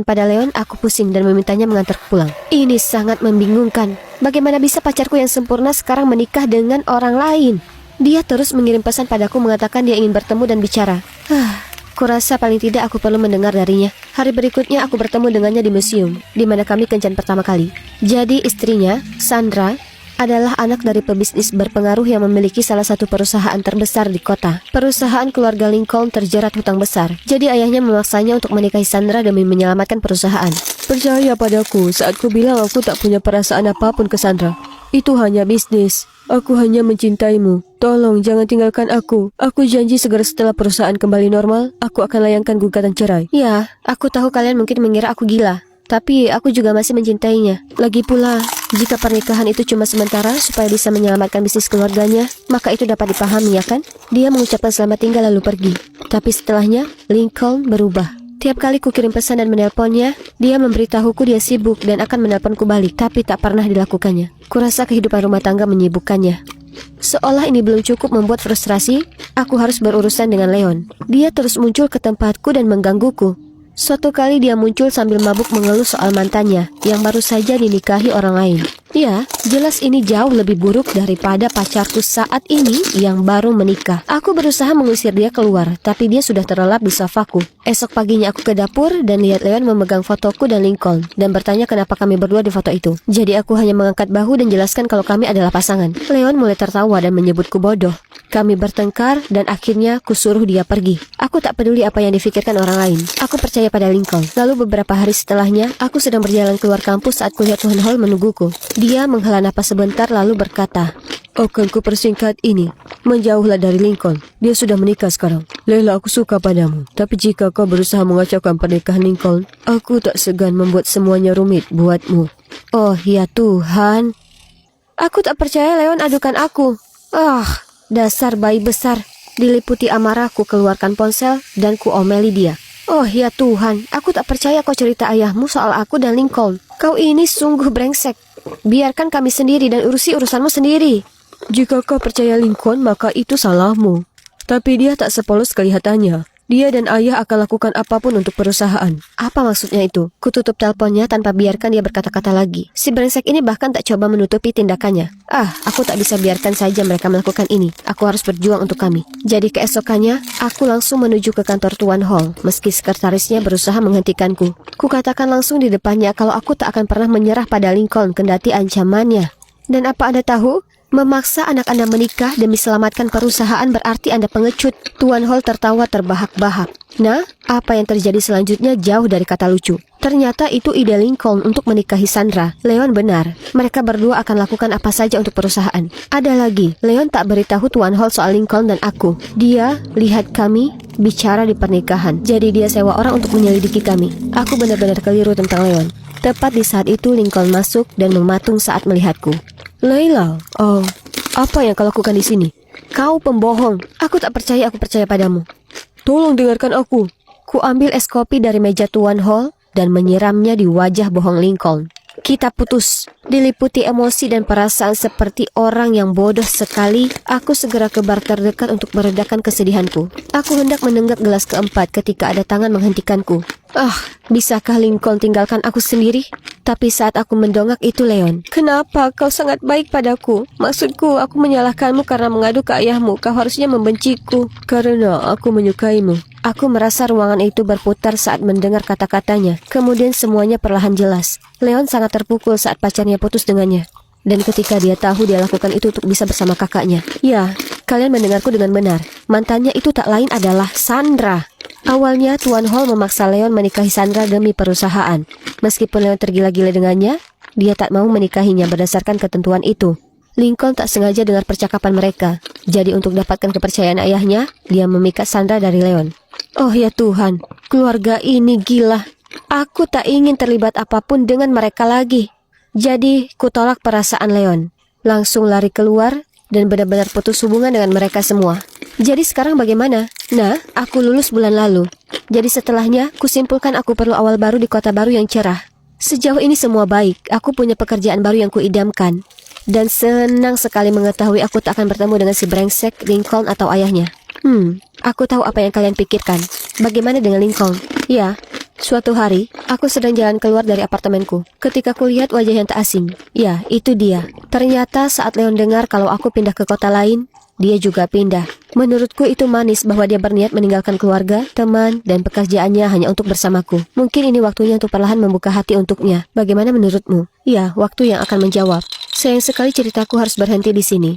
pada Leon, aku pusing dan memintanya mengantarku pulang. Ini sangat membingungkan. Bagaimana bisa pacarku yang sempurna sekarang menikah dengan orang lain? Dia terus mengirim pesan padaku mengatakan dia ingin bertemu dan bicara. Kurasa paling tidak aku perlu mendengar darinya. Hari berikutnya aku bertemu dengannya di museum, di mana kami kencan pertama kali. Jadi istrinya, Sandra, adalah anak dari pebisnis berpengaruh yang memiliki salah satu perusahaan terbesar di kota. Perusahaan keluarga Lincoln terjerat hutang besar. Jadi ayahnya memaksanya untuk menikahi Sandra demi menyelamatkan perusahaan. Percaya padaku saat ku bilang aku tak punya perasaan apapun ke Sandra. Itu hanya bisnis. Aku hanya mencintaimu. Tolong jangan tinggalkan aku. Aku janji segera setelah perusahaan kembali normal, aku akan layangkan gugatan cerai. Ya, aku tahu kalian mungkin mengira aku gila. Tapi aku juga masih mencintainya. Lagi pula, jika pernikahan itu cuma sementara supaya bisa menyelamatkan bisnis keluarganya, maka itu dapat dipahami, ya kan? Dia mengucapkan selamat tinggal lalu pergi. Tapi setelahnya, Lincoln berubah. Tiap kali ku kirim pesan dan menelponnya, dia memberitahuku dia sibuk dan akan menelponku balik, tapi tak pernah dilakukannya. Kurasa kehidupan rumah tangga menyibukkannya. Seolah ini belum cukup membuat frustrasi, aku harus berurusan dengan Leon. Dia terus muncul ke tempatku dan menggangguku. Suatu kali dia muncul sambil mabuk mengeluh soal mantannya yang baru saja dinikahi orang lain. Ya, jelas ini jauh lebih buruk daripada pacarku saat ini yang baru menikah. Aku berusaha mengusir dia keluar, tapi dia sudah terlelap di sofaku. Esok paginya aku ke dapur dan lihat Leon memegang fotoku dan Lincoln dan bertanya kenapa kami berdua di foto itu. Jadi aku hanya mengangkat bahu dan jelaskan kalau kami adalah pasangan. Leon mulai tertawa dan menyebutku bodoh. Kami bertengkar dan akhirnya kusuruh dia pergi. Aku tak peduli apa yang difikirkan orang lain. Aku percaya pada Lincoln. Lalu beberapa hari setelahnya, aku sedang berjalan keluar kampus saat kulihat Tuan Hall menungguku. Dia menghela napas sebentar lalu berkata, "Akan ku persingkat ini. Menjauhlah dari Lincoln. Dia sudah menikah sekarang. Leila, aku suka padamu. Tapi jika kau berusaha mengacaukan pernikahan Lincoln, aku tak segan membuat semuanya rumit buatmu." Oh ya Tuhan. Aku tak percaya Leon adukan aku. Dasar bayi besar. Diliputi amarah, ku keluarkan ponsel dan ku omeli dia. Oh ya Tuhan, aku tak percaya kau cerita ayahmu soal aku dan Lincoln. Kau ini sungguh brengsek. Biarkan kami sendiri dan urusi urusanmu sendiri. Jika kau percaya Lincoln, maka itu salahmu. Tapi dia tak sepolos kelihatannya. Dia dan ayah akan lakukan apapun untuk perusahaan. Apa maksudnya itu? Kututup teleponnya tanpa biarkan dia berkata-kata lagi. Si brengsek ini bahkan tak coba menutupi tindakannya. Aku tak bisa biarkan saja mereka melakukan ini. Aku harus berjuang untuk kami. Jadi keesokannya, aku langsung menuju ke kantor Tuan Hall, meski sekretarisnya berusaha menghentikanku. Kukatakan langsung di depannya kalau aku tak akan pernah menyerah pada Lincoln kendati ancamannya. Dan apa Anda tahu? Memaksa anak Anda menikah demi selamatkan perusahaan berarti Anda pengecut. Tuan Hall tertawa terbahak-bahak. Nah, apa yang terjadi selanjutnya jauh dari kata lucu. Ternyata itu ide Lincoln untuk menikahi Sandra. Leon benar. Mereka berdua akan lakukan apa saja untuk perusahaan. Ada lagi, Leon tak beritahu Tuan Hall soal Lincoln dan aku. Dia lihat kami bicara di pernikahan. Jadi dia sewa orang untuk menyelidiki kami. Aku benar-benar keliru tentang Leon. Tepat di saat itu Lincoln masuk dan mematung saat melihatku. Leila, apa yang kau lakukan di sini? Kau pembohong. Aku tak percaya aku percaya padamu. Tolong dengarkan aku. Ku ambil es kopi dari meja Tuan Hall dan menyiramnya di wajah bohong Lincoln. Kita putus. Diliputi emosi dan perasaan seperti orang yang bodoh sekali, aku segera ke bar terdekat untuk meredakan kesedihanku. Aku hendak menenggak gelas keempat ketika ada tangan menghentikanku. Bisakah Lincoln tinggalkan aku sendiri? Tapi saat aku mendongak itu Leon. Kenapa kau sangat baik padaku? Maksudku, aku menyalahkanmu karena mengadu ke ayahmu. Kau harusnya membenciku. Karena aku menyukaimu. Aku merasa ruangan itu berputar saat mendengar kata-katanya. Kemudian semuanya perlahan jelas. Leon sangat terpukul saat pacarnya putus dengannya. Dan ketika dia tahu dia lakukan itu untuk bisa bersama kakaknya. Ya, kalian mendengarku dengan benar. Mantannya itu tak lain adalah Sandra. Awalnya Tuan Hall memaksa Leon menikahi Sandra demi perusahaan. Meskipun Leon tergila-gila dengannya, dia tak mau menikahinya berdasarkan ketentuan itu. Lincoln tak sengaja dengar percakapan mereka. Jadi untuk dapatkan kepercayaan ayahnya, dia memikat Sandra dari Leon. Oh ya Tuhan, keluarga ini gila. Aku tak ingin terlibat apapun dengan mereka lagi. Jadi kutolak perasaan Leon. Langsung lari keluar dan benar-benar putus hubungan dengan mereka semua. Jadi sekarang bagaimana? Nah, aku lulus bulan lalu. Jadi setelahnya, kusimpulkan aku perlu awal baru di kota baru yang cerah. Sejauh ini semua baik. Aku punya pekerjaan baru yang kuidamkan. Dan senang sekali mengetahui aku tak akan bertemu dengan si brengsek Lincoln atau ayahnya. Aku tahu apa yang kalian pikirkan. Bagaimana dengan Lincoln? Ya, Suatu hari, aku sedang jalan keluar dari apartemenku ketika kulihat wajah yang tak asing. Ya, itu dia. Ternyata saat Leon dengar kalau aku pindah ke kota lain, dia juga pindah. Menurutku itu manis bahwa dia berniat meninggalkan keluarga, teman, dan pekerjaannya hanya untuk bersamaku. Mungkin ini waktunya untuk perlahan membuka hati untuknya. Bagaimana menurutmu? Ya, waktu yang akan menjawab. Sayang sekali ceritaku harus berhenti di sini.